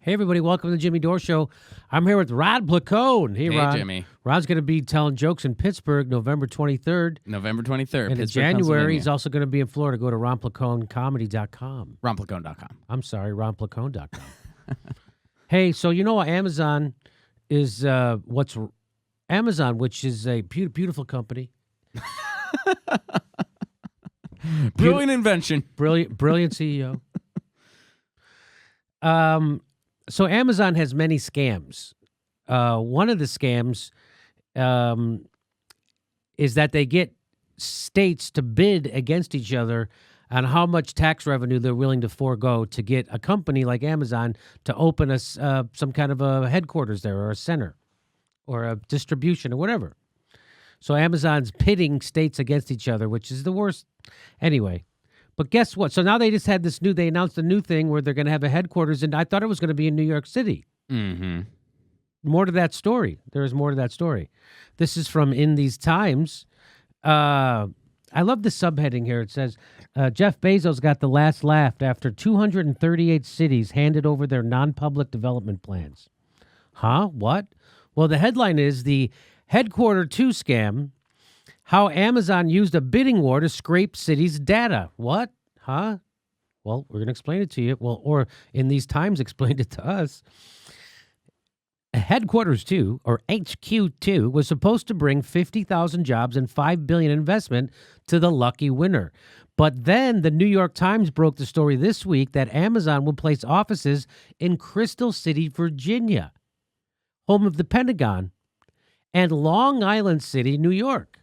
Hey, everybody. Welcome to the Jimmy Dore Show. I'm here with Rod Placone. Hey, Rod. Jimmy. Rod's going to be telling jokes in Pittsburgh November 23rd. November 23rd, And in Pittsburgh, January, he's Pennsylvania. also going to be in Florida. Go to ronplaconecomedy.com. Ronplacone.com. I'm sorry, ronplacone.com. Hey, so you know Amazon is Amazon, which is a beautiful company. Brilliant invention. Brilliant CEO. So Amazon has many scams. One of the scams is that they get states to bid against each other on how much tax revenue they're willing to forego to get a company like Amazon to open some kind of a headquarters there or a center or a distribution or whatever. So Amazon's pitting states against each other, which is the worst. Anyway. But guess what? So now they announced a new thing where they're going to have a headquarters, and I thought it was going to be in New York City. Mm-hmm. More to that story. There is more to that story. This is from In These Times. I love the subheading here. It says, Jeff Bezos got the last laugh after 238 cities handed over their non-public development plans. Huh? What? Well, the headline is the Headquarter 2 scam. How Amazon used a bidding war to scrape cities' data. What? Huh? Well, we're going to explain it to you. Well, or In These Times explained it to us. Headquarters 2, or HQ2, was supposed to bring 50,000 jobs and $5 billion investment to the lucky winner. But then the New York Times broke the story this week that Amazon will place offices in Crystal City, Virginia, home of the Pentagon, and Long Island City, New York.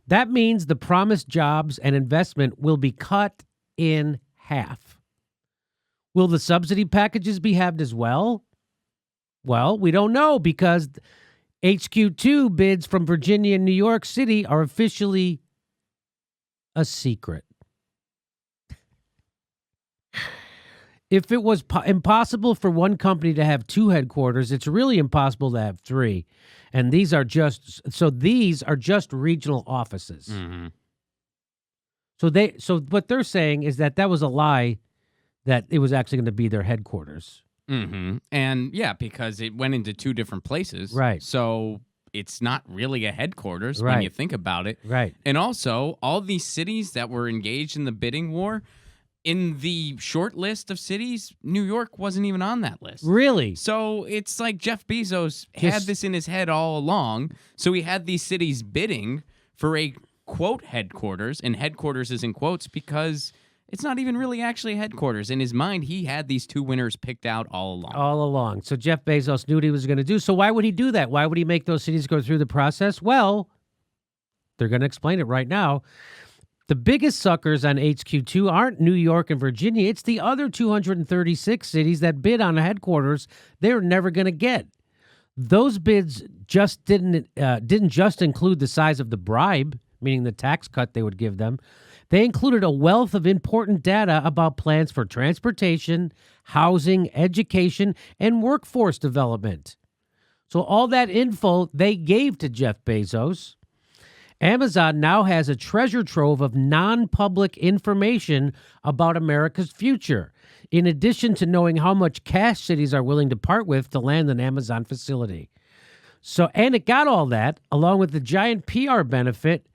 That means the promised jobs and investment will be cut in half. Will the subsidy packages be halved as well? Well, we don't know because HQ2 bids from Virginia and New York City are officially a secret. If it was impossible for one company to have two headquarters, it's really impossible to have three. And these are just regional offices. Mm-hmm. So what they're saying is that was a lie, that it was actually going to be their headquarters. Mm-hmm. And yeah, because it went into two different places. Right. So it's not really a headquarters Right. when you think about it. Right. And also, all these cities that were engaged in the bidding war, in the short list of cities, New York wasn't even on that list. Really? So it's like Jeff Bezos had this in his head all along. So he had these cities bidding for a, quote, headquarters. And headquarters is in quotes because it's not even really actually a headquarters. In his mind, he had these two winners picked out all along. All along. So Jeff Bezos knew what he was going to do. So why would he do that? Why would he make those cities go through the process? Well, they're going to explain it right now. The biggest suckers on HQ2 aren't New York and Virginia. It's the other 236 cities that bid on a headquarters they're never going to get. Those bids just didn't just include the size of the bribe, meaning the tax cut they would give them. They included a wealth of important data about plans for transportation, housing, education, and workforce development. So all that info they gave to Jeff Bezos. Amazon now has a treasure trove of non-public information about America's future, in addition to knowing how much cash cities are willing to part with to land an Amazon facility. So, and it got all that, along with the giant PR benefit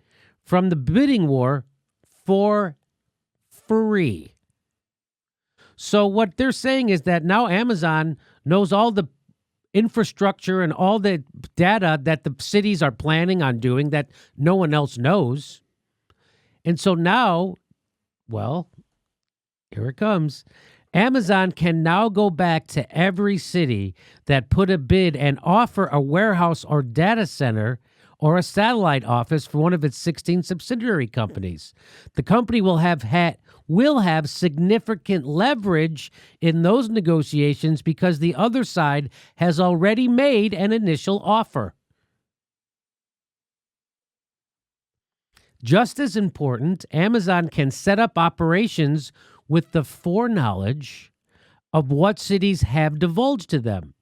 from the bidding war, for free. So what they're saying is that now Amazon knows all the infrastructure and all the data that the cities are planning on doing that no one else knows. And so now, well, here it comes. Amazon can now go back to every city that put a bid and offer a warehouse or data center or a satellite office for one of its 16 subsidiary companies. The company will have significant leverage in those negotiations because the other side has already made an initial offer. Just as important, Amazon can set up operations with the foreknowledge of what cities have divulged to them.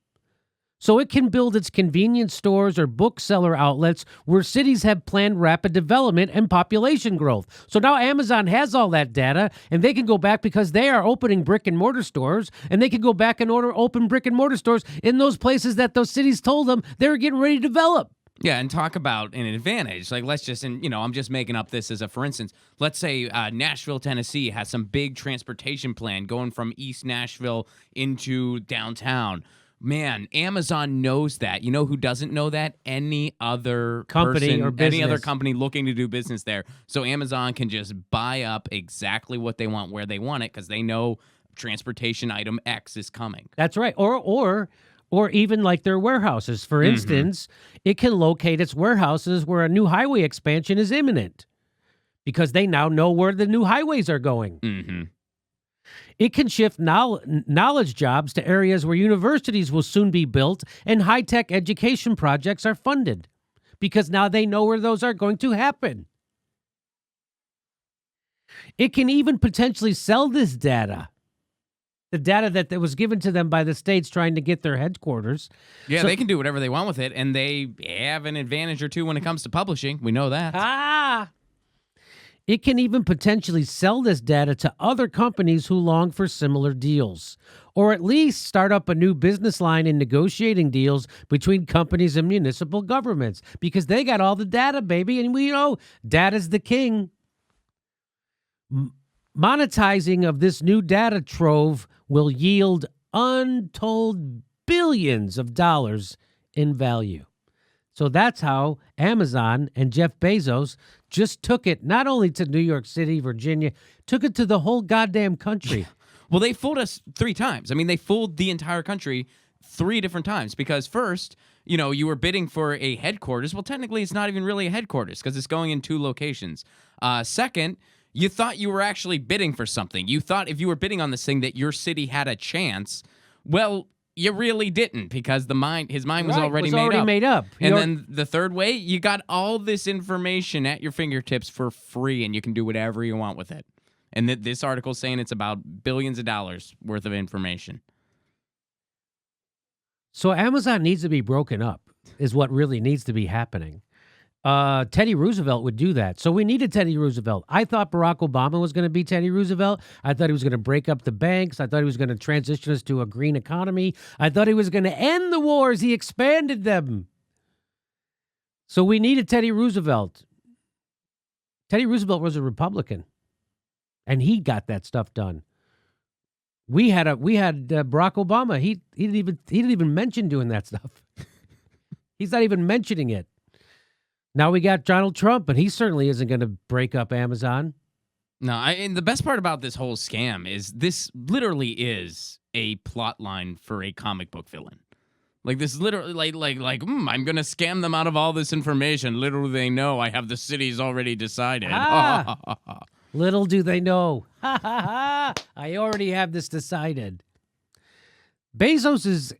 So it can build its convenience stores or bookseller outlets where cities have planned rapid development and population growth. So now Amazon has all that data, and they can go back because they are opening brick and mortar stores, and they can go back and open brick and mortar stores in those places that those cities told them they were getting ready to develop. Yeah, and talk about an advantage. Like, let's just, and I'm just making up this as a for instance. Let's say Nashville, Tennessee has some big transportation plan going from East Nashville into downtown. Man, Amazon knows that. You know who doesn't know that? Any other company person, or business. any other company looking to do business there. So Amazon can just buy up exactly what they want where they want it because they know transportation item X is coming. That's right. Or even like their warehouses. For instance, it can locate its warehouses where a new highway expansion is imminent because they now know where the new highways are going. Mm-hmm. It can shift knowledge jobs to areas where universities will soon be built and high-tech education projects are funded because now they know where those are going to happen. It can even potentially sell this data, the data that was given to them by the states trying to get their headquarters. Yeah, they can do whatever they want with it, and they have an advantage or two when it comes to publishing. We know that. It can even potentially sell this data to other companies who long for similar deals, or at least start up a new business line in negotiating deals between companies and municipal governments because they got all the data, baby, and we know data's the king. Monetizing of this new data trove will yield untold billions of dollars in value. So that's how Amazon and Jeff Bezos just took it not only to New York City, Virginia, took it to the whole goddamn country. Well, they fooled us 3 times. I mean, they fooled the entire country 3 different times because first, you were bidding for a headquarters. Well, technically, it's not even really a headquarters because it's going in 2 locations. Second, you thought you were actually bidding for something. You thought if you were bidding on this thing that your city had a chance. Well, you really didn't because his mind was already made up. And then the third way, you got all this information at your fingertips for free, and you can do whatever you want with it. And this article is saying it's about billions of dollars worth of information. So Amazon needs to be broken up is what really needs to be happening. Teddy Roosevelt would do that. So we needed Teddy Roosevelt. I thought Barack Obama was going to be Teddy Roosevelt. I thought he was going to break up the banks. I thought he was going to transition us to a green economy. I thought he was going to end the wars. He expanded them. So we needed Teddy Roosevelt. Teddy Roosevelt was a Republican, and he got that stuff done. We had Barack Obama. He didn't even mention doing that stuff. He's not even mentioning it. Now we got Donald Trump, and he certainly isn't going to break up Amazon. No, and the best part about this whole scam is this literally is a plot line for a comic book villain. Like this literally, I'm going to scam them out of all this information. Little do they know I have the cities already decided. Little do they know. I already have this decided. Bezos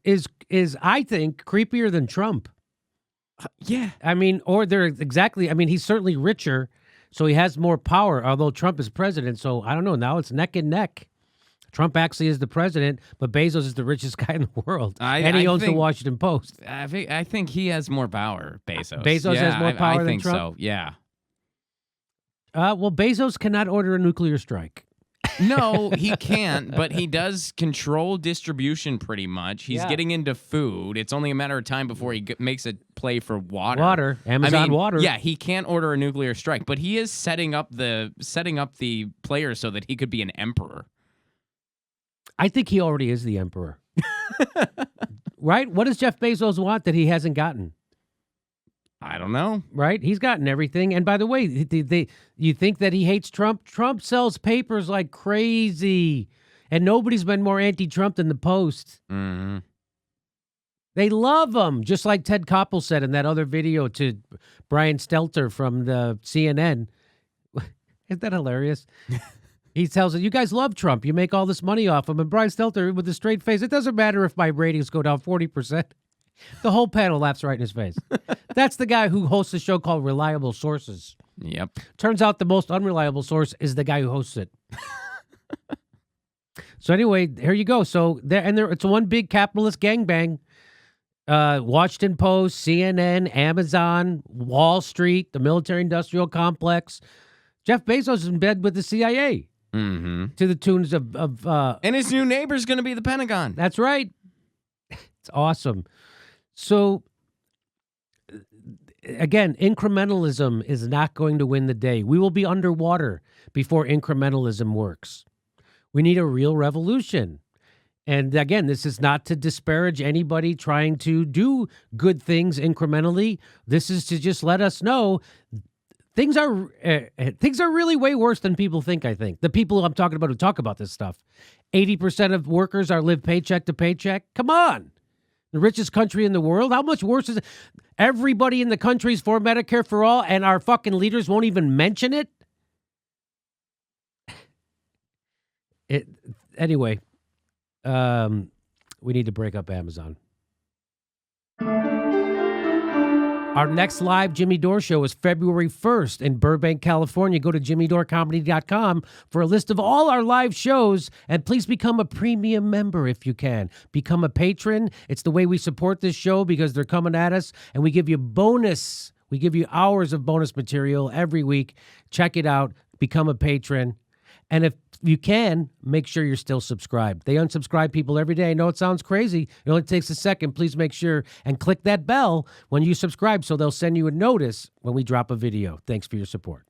is I think creepier than Trump. Yeah. I mean, he's certainly richer, so he has more power, although Trump is president, so I don't know. Now it's neck and neck. Trump actually is the president, but Bezos is the richest guy in the world, and he owns the Washington Post. I think he has more power, Bezos. Bezos has more power than Trump? I think so, yeah. Well, Bezos cannot order a nuclear strike. No, he can't, but he does control distribution pretty much. He's getting into food. It's only a matter of time before he makes a play for water. Amazon water. Yeah, he can't order a nuclear strike, but he is setting up the players so that he could be an emperor. I think he already is the emperor. Right? What does Jeff Bezos want that he hasn't gotten? I don't know. Right? He's gotten everything. And by the way, you think that he hates Trump? Trump sells papers like crazy. And nobody's been more anti-Trump than the Post. Mm-hmm. They love him, just like Ted Koppel said in that other video to Brian Stelter from the CNN. Isn't that hilarious? He tells it, you guys love Trump. You make all this money off him. And Brian Stelter with a straight face, it doesn't matter if my ratings go down 40%. The whole panel laughs right in his face. That's the guy who hosts a show called Reliable Sources. Yep. Turns out the most unreliable source is the guy who hosts it. So anyway, here you go. So it's one big capitalist gangbang. Washington Post, CNN, Amazon, Wall Street, the military-industrial complex. Jeff Bezos is in bed with the CIA to the tunes of and his new neighbor's going to be the Pentagon. That's right. It's awesome. So, again, incrementalism is not going to win the day. We will be underwater before incrementalism works. We need a real revolution. And again, this is not to disparage anybody trying to do good things incrementally. This is to just let us know things are really way worse than people think, I think. The people I'm talking about who talk about this stuff. 80% of workers live paycheck to paycheck. Come on. The richest country in the world. How much worse is it? Everybody in the country is for Medicare for all, and our fucking leaders won't even mention it? Anyway, we need to break up Amazon. Our next live Jimmy Dore show is February 1st in Burbank, California. Go to jimmydorecomedy.com for a list of all our live shows, and please become a premium member if you can. Become a patron. It's the way we support this show because they're coming at us, and we give you bonus. We give you hours of bonus material every week. Check it out. Become a patron. And if you can, make sure you're still subscribed. They unsubscribe people every day. I know it sounds crazy. It only takes a second. Please make sure and click that bell when you subscribe so they'll send you a notice when we drop a video. Thanks for your support.